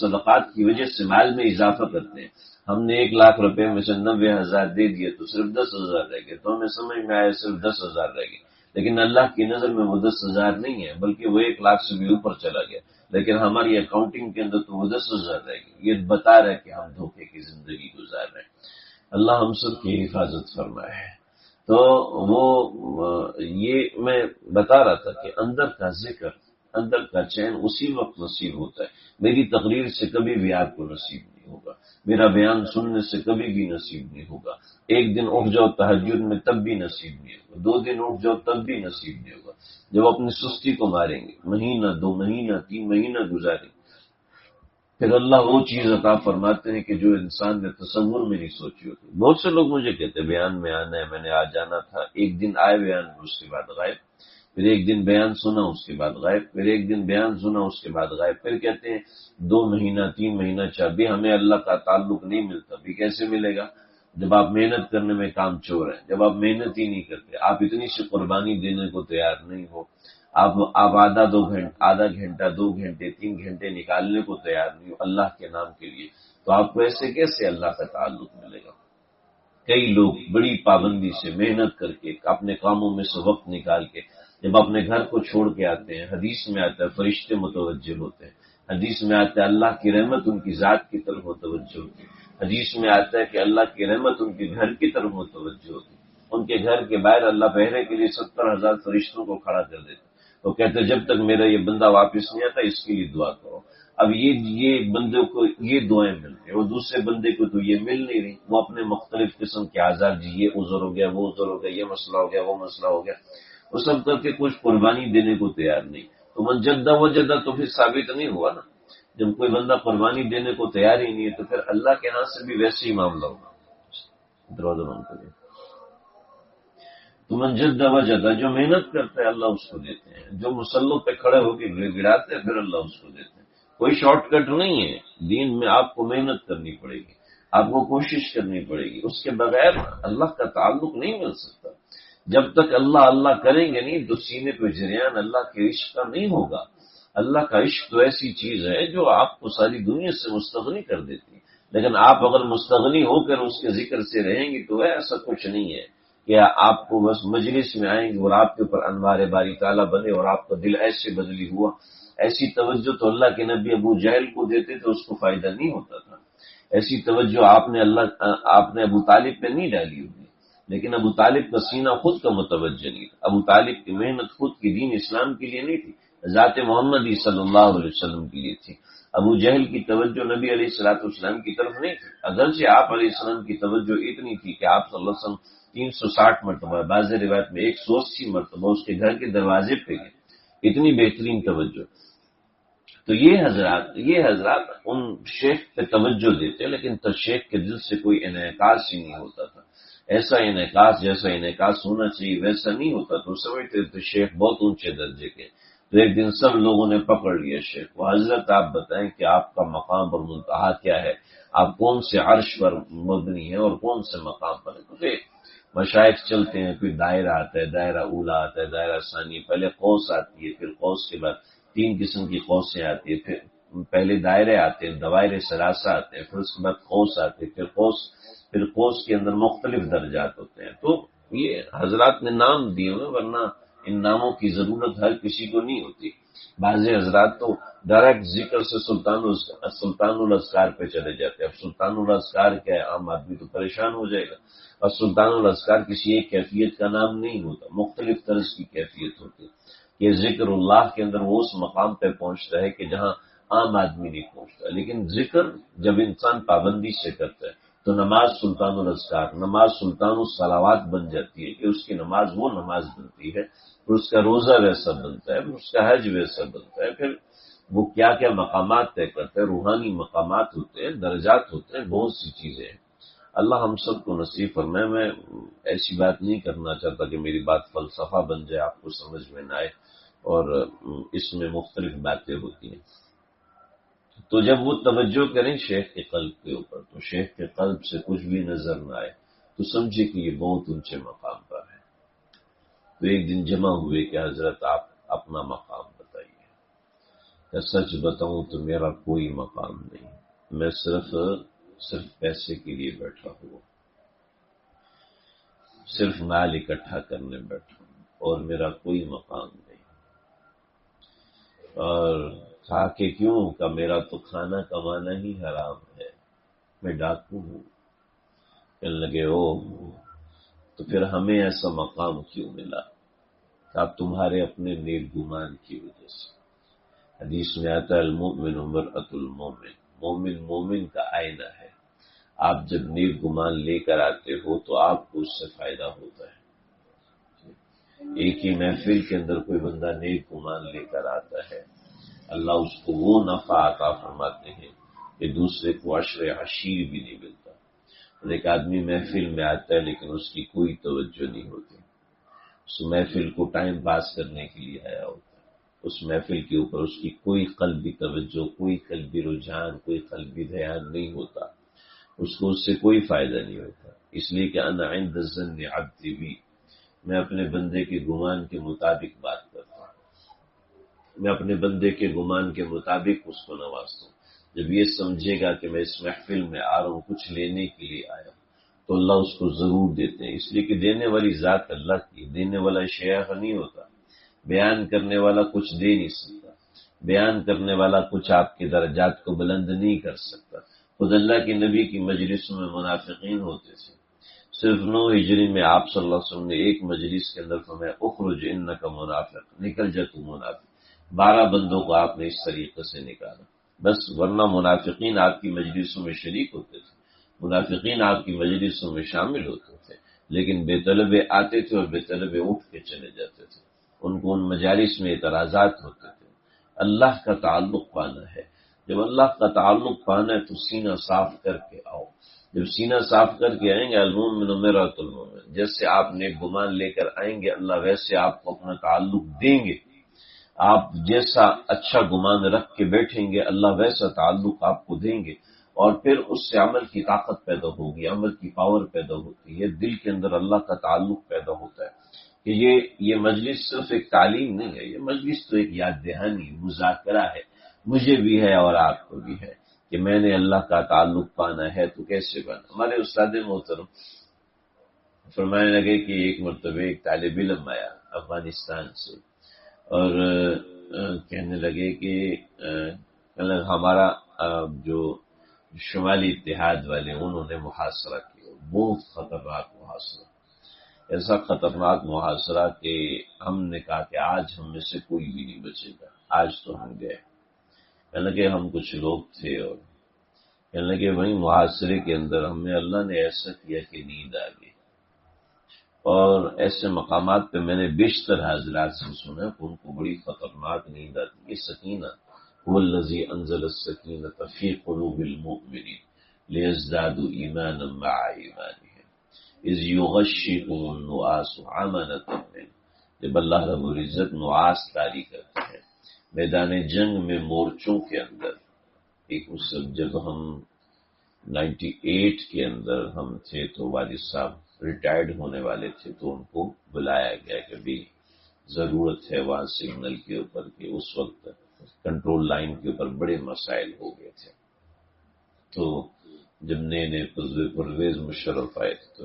[SPEAKER 1] صدقات کی وجہ سے مال میں اضافہ کرتے ہیں۔ ہم نے 1,00,000 روپے میں سے 90,000 دے دیے تو صرف 10,000 رہ گئے، تو ہمیں سمجھ میں آیا صرف 10,000 رہ گئے، لیکن اللہ کی نظر میں وہ 10,000 نہیں ہے، بلکہ وہ 1,00,000 سے بھی اوپر چلا گیا، لیکن ہماری اکاؤنٹنگ کے اندر تو وہ 10,000 رہ گئی۔ یہ بتا رہا ہے کہ ہم دھوکے کی زندگی گزار رہے ہیں۔ اللہ ہم سب کی حفاظت فرمائے۔ تو وہ یہ میں بتا رہا تھا کہ اندر کا ذکر، اندر کا چین اسی وقت نصیب ہوتا ہے۔ میری تقریر سے کبھی بھی آپ کو نصیب نہیں ہوگا، میرا بیان سننے سے کبھی بھی نصیب نہیں ہوگا، ایک دن اٹھ جاؤ تہجد میں تب بھی نصیب نہیں ہوگا، 2 دن اٹھ جاؤ تب بھی نصیب نہیں ہوگا۔ جب اپنی سستی کو ماریں گے، مہینہ 2 مہینہ 3 مہینہ گزاریں گے، پھر اللہ وہ چیز عطا فرماتے ہیں کہ جو انسان نے تصور میں نہیں سوچی ہوتی۔ بہت سے لوگ مجھے کہتے ہیں بیان میں آنا ہے، میں نے آج جانا تھا، ایک دن آئے بیان میں، اس کے بعد غائب، پھر ایک دن بیان سنا اس کے بعد غائب، پھر ایک دن بیان سنا اس کے بعد غائب، پھر کہتے ہیں 2 مہینہ 3 مہینہ بھی ہمیں اللہ کا تعلق نہیں ملتا۔ بھی کیسے ملے گا جب آپ محنت کرنے میں کام چور ہیں، جب آپ محنت ہی نہیں کرتے، آپ اتنی سی قربانی دینے کو تیار نہیں ہو، آپ آدھا گھنٹہ 2 گھنٹے 3 گھنٹے نکالنے کو تیار نہیں ہو اللہ کے نام کے لیے، تو آپ کو ایسے کیسے اللہ کا تعلق ملے گا؟ کئی لوگ بڑی پابندی سے محنت کر کے اپنے کاموں میں سے وقت نکال کے جب اپنے گھر کو چھوڑ کے آتے ہیں، حدیث میں آتا ہے فرشتے متوجہ ہوتے ہیں، حدیث میں آتا ہے اللہ کی رحمت ان کی ذات کی طرف متوجہ ہوتی ہے، حدیث میں آتا ہے کہ اللہ کی رحمت ان کے گھر کی طرف متوجہ ہوتی ہے، ان کے گھر کے باہر اللہ پہرے کے لیے 70,000 فرشتوں کو کھڑا کر دیتے، تو کہتے ہیں جب تک میرا یہ بندہ واپس نہیں آتا اس کے لیے دعا کرو۔ اب یہ بندے کو یہ دعائیں مل رہی ہیں اور دوسرے بندے کو تو یہ مل نہیں رہی، وہ اپنے مختلف قسم کے آزار، جی یہ عذر ہو گیا، وہ عذر ہو گیا، یہ مسئلہ ہو گیا، وہ مسئلہ ہو گیا، وہ سب کر کے کچھ قربانی دینے کو تیار نہیں. تو من جدہ و جدہ تو پھر ثابت نہیں ہوا نا. جب کوئی بندہ قربانی دینے کو تیار ہی نہیں ہے تو پھر اللہ کے ہاں سے بھی ویسے ہی معاملہ ہوگا. دروازہ بند کریں. تو من جدہ و جدہ، جو محنت کرتا ہے اللہ اس کو دیتے ہیں، جو مسلوں پہ کھڑے ہو کے گڑاتے ہیں پھر اللہ اس کو دیتے ہیں. کوئی شارٹ کٹ نہیں ہے دین میں. آپ کو محنت کرنی پڑے گی، آپ کو کوشش کرنی پڑے گی. اس کے بغیر اللہ کا تعلق نہیں مل سکتا. جب تک اللہ اللہ کریں گے نہیں تو سینے پہ جریان اللہ کے عشق کا نہیں ہوگا. اللہ کا عشق تو ایسی چیز ہے جو آپ کو ساری دنیا سے مستغنی کر دیتی ہے. لیکن آپ اگر مستغنی ہو کر اس کے ذکر سے رہیں گے تو ایسا کچھ نہیں ہے کہ آپ کو بس مجلس میں آئیں گے اور آپ کے اوپر انوار باری تعالیٰ بنے اور آپ کا دل ایسے بدلی ہوا. ایسی توجہ تو اللہ کے نبی ابو جہل کو دیتے تو اس کو فائدہ نہیں ہوتا تھا. ایسی توجہ آپ نے ابو طالب پہ نہیں ڈالی ہوگی. لیکن ابو طالب کا سینہ خود کا متوجہ نہیں تھا. ابو طالب کی محنت خود کی دین اسلام کے لیے نہیں تھی، ذات محمدی صلی اللہ علیہ وسلم کے لیے تھی. ابو جہل کی توجہ نبی علیہ الصلوۃ والسلام کی طرف نہیں تھی. اگرچہ آپ علیہ السلام کی توجہ اتنی تھی کہ آپ صلی اللہ علیہ وسلم 360 مرتبہ، بعض روایت میں 180 مرتبہ اس کے گھر کے دروازے پہ گئے. اتنی بہترین توجہ. تو یہ حضرات ان شیخ پہ توجہ دیتے لیکن شیخ کے دل سے کوئی انعکاس ہی نہیں ہوتا تھا. ایسا انعکاس جیسا انعکاس ہونا چاہیے ویسا نہیں ہوتا. تو سمجھتے تھے شیخ بہت اونچے درجے کے. تو ایک دن سب لوگوں نے پکڑ لیا شیخ کو. حضرت آپ بتائیں کہ آپ کا مقام اور منتہا کیا ہے، آپ کون سے عرش پر مبنی ہیں اور کون سے مقام پر ہیں. کیونکہ مشائخ چلتے ہیں، پھر دائرہ آتا ہے، دائرہ اولا آتا ہے، دائرہ ثانی، پہلے قوس آتی ہے، پھر قوس کے بعد 3 قسم کی قوسیں آتی ہیں، پھر پہلے دائرے آتے ہیں، دوائر ثلاثہ آتے ہیں، پھر اس کے بعد قوس آتے ہیں، پھر قوس کے اندر مختلف درجات ہوتے ہیں. تو یہ حضرات نے نام دیے ہوئے، ورنہ ان ناموں کی ضرورت ہر کسی کو نہیں ہوتی. بعض حضرات تو ڈائریکٹ ذکر سے سلطان الاذکار پہ چلے جاتے ہیں. اب سلطان الاذکار کیا ہے، عام آدمی تو پریشان ہو جائے گا. اور سلطان الاذکار کسی ایک کیفیت کا نام نہیں ہوتا، مختلف طرز کی کیفیت ہوتی ہے. یہ ذکر اللہ کے اندر وہ اس مقام پہ پہنچتا ہے کہ جہاں عام آدمی نہیں پہنچتا. لیکن ذکر جب انسان پابندی سے کرتا ہے تو نماز سلطان الاذکار، نماز سلطان الصلوات بن جاتی ہے کہ اس کی نماز وہ نماز بنتی ہے، پھر اس کا روزہ ویسا بنتا ہے، پھر اس کا حج ویسا بنتا ہے. پھر وہ کیا کیا مقامات طے کرتا ہے، روحانی مقامات ہوتے ہیں، درجات ہوتے ہیں، بہت سی چیزیں ہیں. اللہ ہم سب کو نصیب فرمائے. میں ایسی بات نہیں کرنا چاہتا کہ میری بات فلسفہ بن جائے، آپ کو سمجھ میں نہ آئے، اور اس میں مختلف باتیں ہوتی ہیں. تو جب وہ توجہ کریں شیخ کے قلب کے اوپر تو شیخ کے قلب سے کچھ بھی نظر نہ آئے تو سمجھے کہ یہ بہت اونچے مقام پر ہے. تو ایک دن جمع ہوئے کہ حضرت آپ اپنا مقام بتائیے. کہ سچ بتاؤں تو میرا کوئی مقام نہیں، میں صرف پیسے کے لیے بیٹھا ہوں، صرف مال اکٹھا کرنے بیٹھا ہوں اور میرا کوئی مقام نہیں. اور کہا کہ کیوں؟ کہ میرا تو کھانا کمانا ہی حرام ہے، میں ڈاکو ہوں. کہنے لگے او تو پھر ہمیں ایسا مقام کیوں ملا؟ کہ آپ تمہارے اپنے نیک گمان کی وجہ سے. حدیث میں آتا ہے المؤمن مرأۃ المؤمن، مومن مومن کا آئینہ ہے. آپ جب نیک گمان لے کر آتے ہو تو آپ کو اس سے فائدہ ہوتا ہے. ایک ہی محفل کے اندر کوئی بندہ نیک گمان لے کر آتا ہے، اللہ اس کو وہ نفع عطا فرماتے ہیں کہ دوسرے کو عشر عشیر بھی نہیں ملتا. ایک آدمی محفل میں آتا ہے لیکن اس کی کوئی توجہ نہیں ہوتی، اس محفل کو ٹائم پاس کرنے کے لیے آیا ہوتا ہے. اس محفل کے اوپر اس کی کوئی قلبی توجہ، کوئی قلبی رجحان، کوئی قلبی دھیان نہیں ہوتا، اس کو اس سے کوئی فائدہ نہیں ہوتا. اس لیے کہ انا عند الظن عبدی بی، میں اپنے بندے کے گمان کے مطابق بات کرتا ہوں، میں اپنے بندے کے گمان کے مطابق اس کو نوازتا ہوں. جب یہ سمجھے گا کہ میں اس محفل میں آ رہا ہوں کچھ لینے کے لیے آیا ہوں تو اللہ اس کو ضرور دیتے ہیں. اس لیے کہ دینے والی ذات اللہ کی، دینے والا شیخ نہیں ہوتا. بیان کرنے والا کچھ دے نہیں سکتا، بیان کرنے والا کچھ آپ کے درجات کو بلند نہیں کر سکتا. خود اللہ کے نبی کی مجلسوں میں منافقین ہوتے تھے. صرف 9 ہجری میں آپ صلی اللہ علیہ وسلم نے ایک مجلس کے اندر فرمایا اخرج انک منافق، نکل جا تو منافق. 12 بندوں کو آپ نے اس طریقے سے نکالا بس، ورنہ منافقین آپ کی مجلسوں میں شریک ہوتے تھے، منافقین آپ کی مجلسوں میں شامل ہوتے تھے. لیکن بے طلبے آتے تھے اور بے طلبے اٹھ کے چلے جاتے تھے، ان کو ان مجالس میں اعتراضات ہوتے تھے۔ اللہ کا تعلق پانا ہے، جب اللہ کا تعلق پانا ہے تو سینہ صاف کر کے آؤ۔ جب سینہ صاف کر کے آئیں گے، المومن مرآۃ المومن، جیسے آپ نیک گمان لے کر آئیں گے اللہ ویسے آپ کو اپنا تعلق دیں گے۔ آپ جیسا اچھا گمان رکھ کے بیٹھیں گے اللہ ویسا تعلق آپ کو دیں گے، اور پھر اس سے عمل کی طاقت پیدا ہوگی، عمل کی پاور پیدا ہوتی ہے، دل کے اندر اللہ کا تعلق پیدا ہوتا ہے کہ یہ مجلس صرف ایک تعلیم نہیں ہے، یہ مجلس تو ایک یاد دہانی مذاکرہ ہے، مجھے بھی ہے اور آپ کو بھی ہے کہ میں نے اللہ کا تعلق پانا ہے تو کیسے پانا۔ ہمارے استاد محترم فرمانے لگے کہ ایک مرتبہ ایک طالب علم آیا افغانستان سے، اور کہنے لگے کہ ہمارا جو شمالی اتحاد والے انہوں نے محاصرہ کیا، بہت خطرناک محاصرہ، ایسا خطرناک محاصرہ کہ ہم نے کہا کہ آج ہم میں سے کوئی بھی نہیں بچے گا، آج تو ہم گئے۔ کہنے لگے ہم کچھ لوگ تھے، اور کہنے لگے وہیں محاصرے کے اندر ہمیں اللہ نے ایسا کیا کہ نیند آ گئی، اور ایسے مقامات پہ میں نے بیشتر حضرات سے سنا کہ ان کو بڑی خطرناک نیند آتی ہے۔ سکینہ هو الذی انزل السکینۃ فی قلوب المؤمنین لیزدادوا ایمانا مع ایمانہم اذ یغشیکم النعاس امنۃ منہ۔ جب اللہ رب العزت نعاس طاری کرتے ہیں میدان جنگ میں، مورچوں کے اندر، ایک جب ہم 98 کے اندر ہم تھے تو والد صاحب ریٹائرڈ ہونے والے تھے، تو ان کو بلایا گیا کہ بھی ضرورت ہے وہاں سگنل کے اوپر، کہ اس وقت کنٹرول لائن کے اوپر بڑے مسائل ہو گئے تھے۔ تو جب نئے پرویز مشرف آئے تھے تو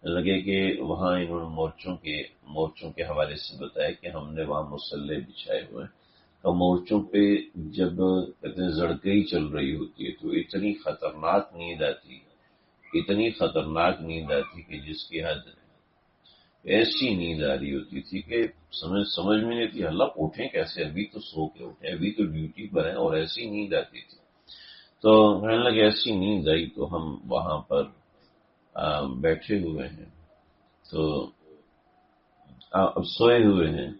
[SPEAKER 1] لگے کہ وہاں انہوں نے مورچوں کے حوالے سے بتایا کہ ہم نے وہاں مسلح بچھائے ہوئے ہیں، اور مورچوں پہ جب کہتے ہیں زڑکئی چل رہی ہوتی ہے تو اتنی خطرناک نیند آتی کہ جس کی حد نہیں، ایسی نیند آ رہی ہوتی تھی کہ سمجھ میں نہیں تھی اللہ اٹھیں کیسے، ابھی تو سو کے اٹھیں، ابھی تو ڈیوٹی پر ہیں، اور ایسی نیند آتی تھی۔ تو کہنے لگے ایسی نیند آئی تو ہم وہاں پر بیٹھے ہوئے ہیں، تو اب سوئے ہوئے ہیں،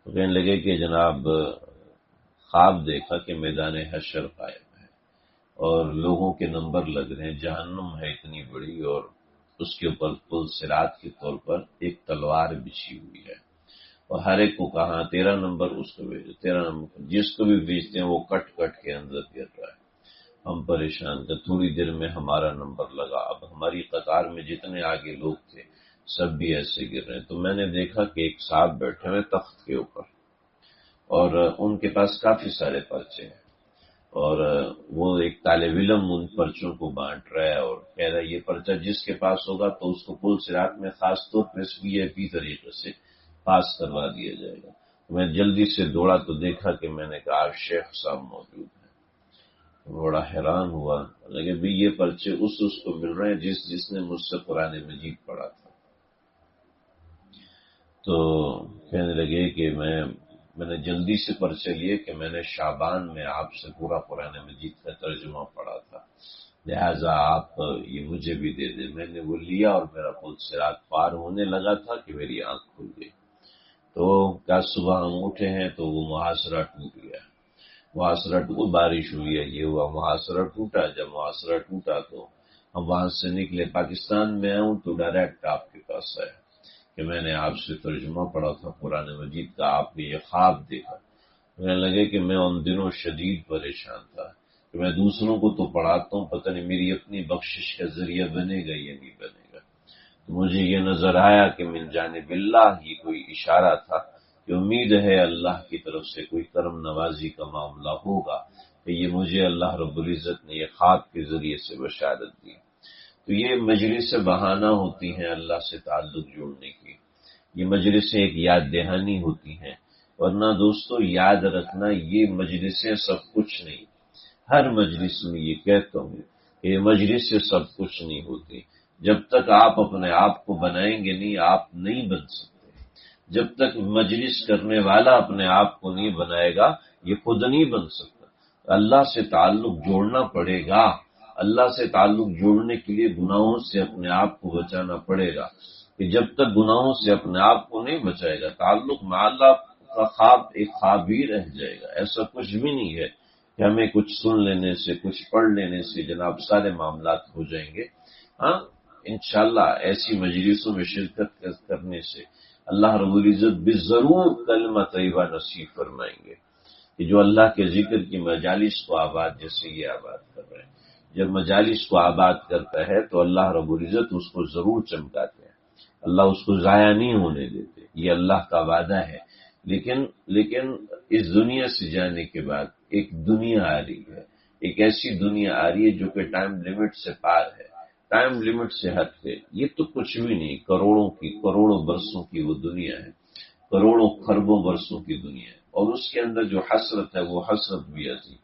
[SPEAKER 1] تو کہنے لگے کہ جناب خواب دیکھا کہ میدان حشر قائم ہے اور لوگوں کے نمبر لگ رہے ہیں، جہنم ہے اتنی بڑی، اور اس کے اوپر پل صراط کے طور پر ایک تلوار بچھی ہوئی ہے، اور ہر ایک کو کہا 13 نمبر اس کو بھیجو، 13 نمبر جس کو بھی بھیجتے ہیں وہ کٹ کے اندر گر رہا ہے۔ ہم پریشان تھے، تھوڑی دیر میں ہمارا نمبر لگا، اب ہماری قطار میں جتنے آگے لوگ تھے سب بھی ایسے گر رہے ہیں۔ تو میں نے دیکھا کہ ایک صاحب بیٹھے ہوئے تخت کے اوپر، اور ان کے پاس کافی سارے پرچے ہیں، اور وہ ایک طالب علم ان پرچوں کو بانٹ رہا ہے، اور کہہ رہا ہے یہ پرچہ جس کے پاس ہوگا تو اس کو پل صراط میں خاص طور پر VIP طریقے سے پاس کروا دیا جائے گا۔ میں جلدی سے دوڑا تو دیکھا کہ میں نے کہا شیخ صاحب موجود ہیں، بڑا حیران ہوا، لگے بھی یہ پرچے اس کو مل رہے ہیں جس نے مجھ سے قرآن مجید پڑھا تھا۔ تو کہنے لگے کہ میں نے جلدی سے پرچے لیے کہ میں نے شعبان میں آپ سے پورا قرآن مجید کا ترجمہ پڑھا تھا، لہذا آپ یہ مجھے بھی دے دیں۔ میں نے وہ لیا اور میرا پل صراط پار ہونے لگا تھا کہ میری آنکھ کھل گئی۔ تو کیا صبح ہم اٹھے ہیں تو وہ محاصرہ ٹوٹ گیا، بارش ہوئی ہے، یہ ہوا، محاصرہ ٹوٹا۔ جب محاصرہ ٹوٹا تو ہم وہاں سے نکلے، پاکستان میں آؤں تو ڈائریکٹ آپ کے پاس آیا کہ میں نے آپ سے ترجمہ پڑھا تھا قرآن مجید کا، آپ نے یہ خواب دیکھا۔ مجھے لگے کہ میں ان دنوں شدید پریشان تھا کہ میں دوسروں کو تو پڑھاتا ہوں، پتہ نہیں میری اپنی بخشش کا ذریعہ بنے گا یا نہیں بنے گا۔ تو مجھے یہ نظر آیا کہ من جانب اللہ یہ کوئی اشارہ تھا کہ امید ہے اللہ کی طرف سے کوئی کرم نوازی کا معاملہ ہوگا، کہ یہ مجھے اللہ رب العزت نے یہ خواب کے ذریعے سے بشارت دی۔ تو یہ مجلس بہانہ ہوتی ہیں اللہ سے تعلق جوڑنے کی، یہ مجلسیں ایک یاد دہانی ہوتی ہیں، ورنہ دوستو یاد رکھنا یہ مجلسیں سب کچھ نہیں۔ ہر مجلس میں یہ کہتا ہوں کہ یہ مجلسیں سب کچھ نہیں ہوتی، جب تک آپ اپنے آپ کو بنائیں گے نہیں آپ نہیں بن سکتے، جب تک مجلس کرنے والا اپنے آپ کو نہیں بنائے گا یہ خود نہیں بن سکتا، اللہ سے تعلق جوڑنا پڑے گا، اللہ سے تعلق جوڑنے کے لیے گناہوں سے اپنے آپ کو بچانا پڑے گا، کہ جب تک گناہوں سے اپنے آپ کو نہیں بچائے گا تعلق مع اللہ کا خواب ایک خواب ہی رہ جائے گا. ایسا کچھ بھی نہیں ہے کہ ہمیں کچھ سن لینے سے کچھ پڑھ لینے سے جناب سارے معاملات ہو جائیں گے. ہاں انشاءاللہ ایسی مجلسوں میں شرکت کرنے سے اللہ رب العزت بھی ضرور کلمہ طیبہ نصیب فرمائیں گے، کہ جو اللہ کے ذکر کی مجالس کو آباد جیسے یہ آباد کر رہے ہیں. جب مجالس کو آباد کرتا ہے تو اللہ رب العزت اس کو ضرور چمکاتے ہیں، اللہ اس کو ضائع نہیں ہونے دیتے، یہ اللہ کا وعدہ ہے. لیکن اس دنیا سے جانے کے بعد ایک دنیا آ رہی ہے، ایک ایسی دنیا آ رہی ہے جو کہ ٹائم لیمٹ سے پار ہے، ٹائم لیمٹ سے ہٹ کے. یہ تو کچھ بھی نہیں، کروڑوں برسوں کی وہ دنیا ہے، کروڑوں خربوں برسوں کی دنیا ہے. اور اس کے اندر جو حسرت ہے وہ حسرت بھی ایسی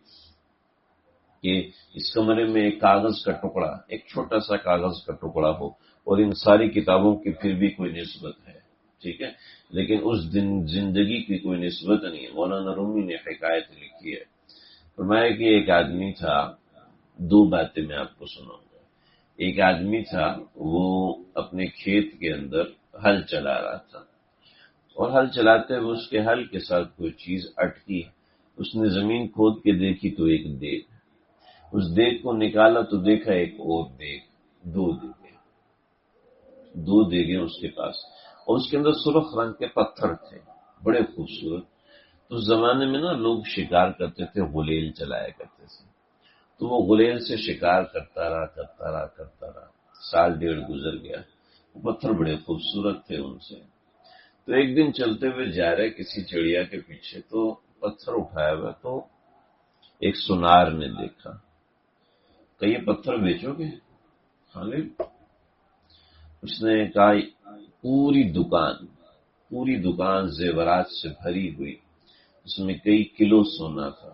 [SPEAKER 1] کہ اس کمرے میں ایک کاغذ کا ٹکڑا، ایک چھوٹا سا کاغذ کا ٹکڑا ہو اور ان ساری کتابوں کی پھر بھی کوئی نسبت ہے، ٹھیک ہے، لیکن اس دن زندگی کی کوئی نسبت نہیں ہے. مولانا رومی نے حکایت لکھی ہے، فرمایا کہ ایک آدمی تھا، دو باتیں میں آپ کو سناؤں گا. ایک آدمی تھا، وہ اپنے کھیت کے اندر ہل چلا رہا تھا، اور ہل چلاتے ہوئے اس کے ہل کے ساتھ کوئی چیز اٹکی. اس نے زمین کھود کے دیکھی تو ایک دیگ، اس دیگ کو نکالا تو دیکھا ایک اور دیگ، دو دیگیں اس کے پاس، اور اس کے اندر سرخ رنگ کے پتھر تھے بڑے خوبصورت. تو اس زمانے میں نا لوگ شکار کرتے تھے، غلیل چلایا کرتے تھے، تو وہ غلیل سے شکار کرتا رہا. سال ڈیڑھ گزر گیا، وہ پتھر بڑے خوبصورت تھے ان سے. تو ایک دن چلتے ہوئے جا رہے کسی چڑیا کے پیچھے، تو پتھر اٹھایا ہوا تو ایک سنار نے دیکھا کہ یہ پتھر بیچو گے؟ خالد، اس نے کہا پوری دکان زیورات سے بھری ہوئی، اس میں کئی کلو سونا تھا،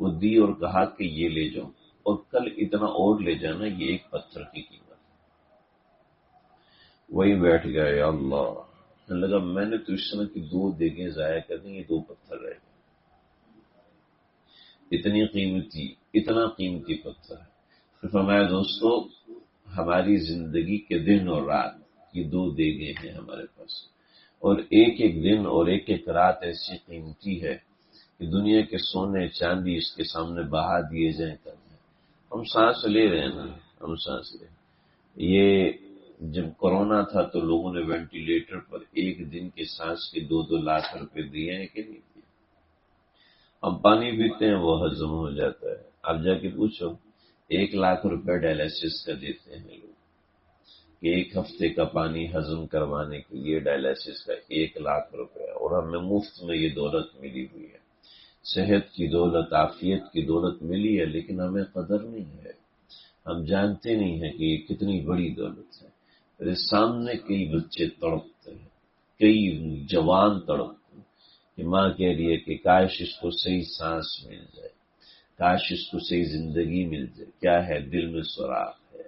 [SPEAKER 1] وہ دی اور کہا کہ یہ لے جاؤ اور کل اتنا اور لے جانا، یہ ایک پتھر کی قیمت. وہی بیٹھ گیا، یا اللہ، لگا میں نے تو اس طرح کی دو دیگیں ضائع کر دی، یہ دو پتھر رہ گئے، اتنا قیمتی پتھر ہے. پھر فرمایا دوستو، ہماری زندگی کے دن اور رات یہ دو دیگیں ہیں ہمارے پاس، اور ایک ایک دن اور ایک ایک رات ایسی قیمتی ہے کہ دنیا کے سونے چاندی اس کے سامنے بہا دیے جائیں کرنے. ہم سانس لے رہے ہیں نا، ہم سانس لے. یہ جب کورونا تھا تو لوگوں نے وینٹیلیٹر پر ایک دن کے سانس کے 2-2 لاکھ روپے دیے ہیں کہ نہیں دیے. ہم پانی پیتے ہیں وہ ہضم ہو جاتا ہے، آپ جا کے پوچھو 1 لاکھ روپے ڈائلسس کا دیتے ہیں لوگ، کہ ایک ہفتے کا پانی ہضم کروانے کے لیے ڈائلسس کا 1 لاکھ روپے، اور ہمیں مفت میں یہ دولت ملی ہوئی ہے. صحت کی دولت، عافیت کی دولت ملی ہے، لیکن ہمیں قدر نہیں ہے، ہم جانتے نہیں ہیں کہ یہ کتنی بڑی دولت ہے. میرے سامنے کئی بچے تڑپتے ہیں، کئی جوان تڑپتے ہیں کہ ماں کہہ رہی ہے کہ کاش اس کو صحیح سانس مل جائے، کاش اس کو صحیح زندگی مل جائے. کیا ہے؟ دل میں سوراخ ہے،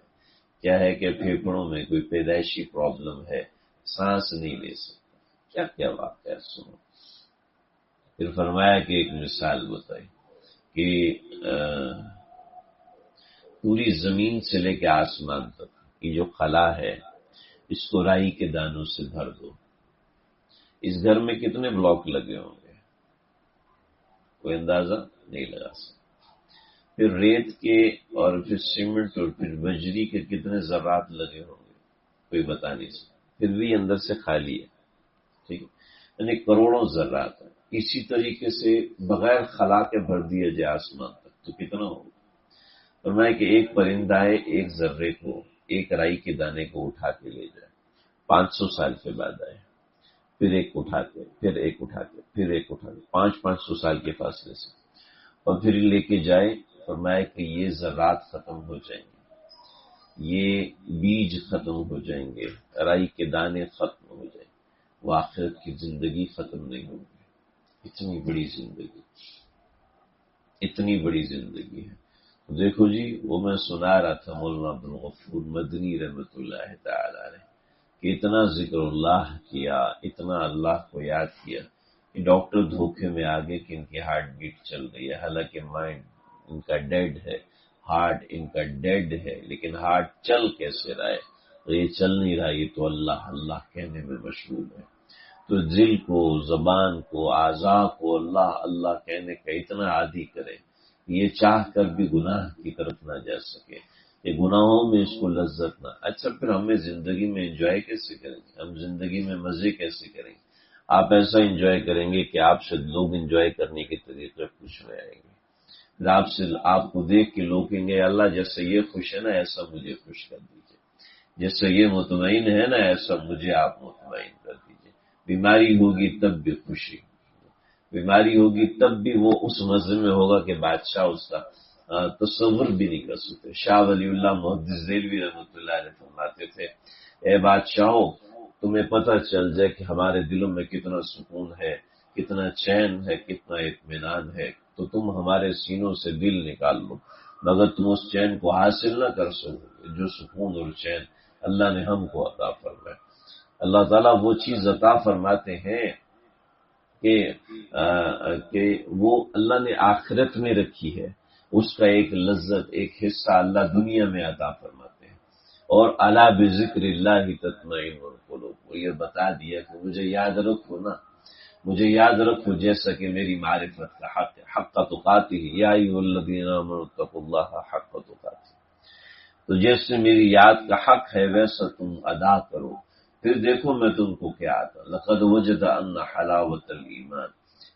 [SPEAKER 1] کیا ہے کہ پھیپھڑوں میں کوئی پیدائشی پرابلم ہے، سانس نہیں لے سکتا. کیا کیا واقعہ سنو. پھر فرمایا کہ ایک مثال بتائی کہ پوری زمین سے لے کے آسمان تک کی جو خلا ہے اس کو رائی کے دانوں سے بھر دو. اس گھر میں کتنے بلاک لگے ہوں گے کوئی اندازہ نہیں لگا سکتا. پھر ریت کے اور پھر سیمنٹ اور پھر بجری کے کتنے ذرات لگے ہوں گے کوئی بتا نہیں سکتا. پھر بھی اندر سے خالی ہے، ٹھیک ہے، یعنی کروڑوں ذرات ہیں. اسی طریقے سے بغیر خلا کے بھر دیا جائے آسمان تک تو کتنا ہوگا. فرمایا کہ ایک پرندہ ہے ایک ذرے کو، ایک رائی کے دانے کو اٹھا کے لے جائے، 500 سال کے بعد آئے، پھر ایک اٹھا کے، پھر ایک اٹھا کے، پھر ایک اٹھا کے، 500 سال کے فاصلے سے، اور پھر لے کے جائے. فرمایا کہ یہ ذرات ختم ہو جائیں گے، یہ بیج ختم ہو جائیں گے، رائی کے دانے ختم ہو جائیں گے، وہ آخرت کی زندگی ختم نہیں ہوگی. اتنی بڑی زندگی ہے. دیکھو جی، وہ میں سنا رہا تھا مولانا عبدالغفور مدنی رحمۃ اللہ تعالی علیہ کہ اتنا ذکر اللہ کیا، اتنا اللہ کو یاد کیا کہ ڈاکٹر دھوکے میں آگے کہ ان کی ہارٹ بیٹ چل رہی ہے، حالانکہ مائنڈ ان کا ڈیڈ ہے، ہارٹ ان کا ڈیڈ ہے، لیکن ہارٹ چل کیسے رہا ہے؟ تو یہ چل نہیں رہا، یہ تو اللہ اللہ کہنے میں مشغول ہے۔ تو دل کو، زبان کو، اعضاء کو اللہ اللہ کہنے کا اتنا عادی کرے، یہ چاہ کر بھی گناہ کی طرف نہ جا سکے، کہ گناہوں میں اس کو لذت نہ۔ اچھا پھر ہمیں زندگی میں انجوائے کیسے کریں گے؟ ہم زندگی میں مزے کیسے کریں گے؟ آپ ایسا انجوائے کریں گے کہ آپ سے لوگ انجوائے کرنے کے طریقے پوچھنے آئیں گے، پھر آپ کو دیکھ کے لوگ کہیں گے اللہ جیسے یہ خوش ہے نا ایسا مجھے خوش کر دیجیے، جیسے یہ مطمئن ہے نا ایسا مجھے آپ مطمئن کر دیجیے۔ بیماری ہوگی تب بھی خوشی، بیماری ہوگی تب بھی وہ اس مزے میں ہوگا کہ بادشاہ اس کا تصور بھی نہیں کر سکتے۔ شاہ ولی اللہ محدث دہلوی رحمۃ اللہ علیہ فرماتے تھے، اے بادشاہوں تمہیں پتہ چل جائے کہ ہمارے دلوں میں کتنا سکون ہے، کتنا چین ہے، کتنا اطمینان ہے، تو تم ہمارے سینوں سے دل نکال لو، مگر تم اس چین کو حاصل نہ کر سکو جو سکون اور چین اللہ نے ہم کو عطا فرمایا۔ اللہ تعالیٰ وہ چیز عطا فرماتے ہیں کہ وہ اللہ نے آخرت میں رکھی ہے، اس کا ایک لذت، ایک حصہ اللہ دنیا میں عطا فرماتے ہیں۔ اور الا بذکر اللہ تطمئن القلوب، وہ یہ بتا دیا کہ مجھے یاد رکھو نا، مجھے یاد رکھو جیسا کہ میری معرفت کا حق ہے، حق تقاتہ یا ایھا الذین آمنوا اتقوا اللہ حق تقاتہ، تو جیسے میری یاد کا حق ہے ویسا تم ادا کرو، پھر دیکھو میں تم کو کیا آتا۔ لقد وجد ان حلاوت الایمان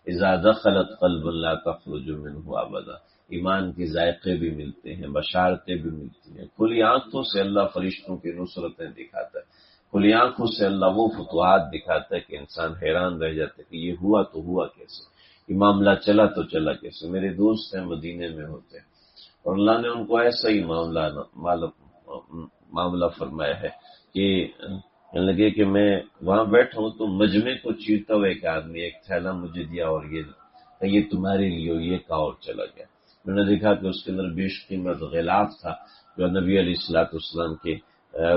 [SPEAKER 1] اذا دخلت قلب لا تخرج منه ابدا، ایمان کے ذائقے بھی ملتے ہیں، بشارتیں بھی ملتی ہیں، کھلی آنکھوں سے اللہ فرشتوں کی نصرتیں دکھاتا ہے، کھلی آنکھوں سے اللہ وہ فتوحات دکھاتا ہے کہ انسان حیران رہ جاتا ہے کہ یہ ہوا تو ہوا کیسے، یہ معاملہ چلا تو چلا کیسے۔ میرے دوست ہیں مدینے میں ہوتے ہیں اور اللہ نے ان کو ایسا ہی معاملہ فرمایا ہے کہ لگے کہ میں وہاں بیٹھا ہوں تو مجمع کو چیرتا ہوا ایک آدمی ایک تھیلا مجھے دیا اور یہ تمہارے لیے، یہ کہا اور چلا گیا۔ میں نے دیکھا کہ اس کے اندر بیش قیمت غلاف تھا جو نبی علیہ الصلوۃ والسلام کے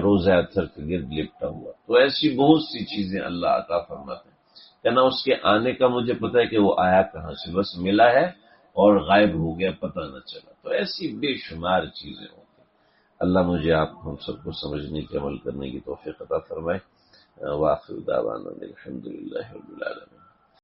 [SPEAKER 1] روزہ اطہر کے گرد لپٹا ہوا۔ تو ایسی بہت سی چیزیں اللہ عطا فرماتے ہیں، کہنا اس کے آنے کا مجھے پتا ہے کہ وہ آیا کہاں سے، بس ملا ہے اور غائب ہو گیا، پتہ نہ چلا۔ تو ایسی بے شمار چیزیں ہوتی ہیں۔ اللہ مجھے آپ ہم سب کو سمجھنے کے عمل کرنے کی توفیق عطا فرمائے۔ وآخر دعوانا الحمد للہ رب العالمین۔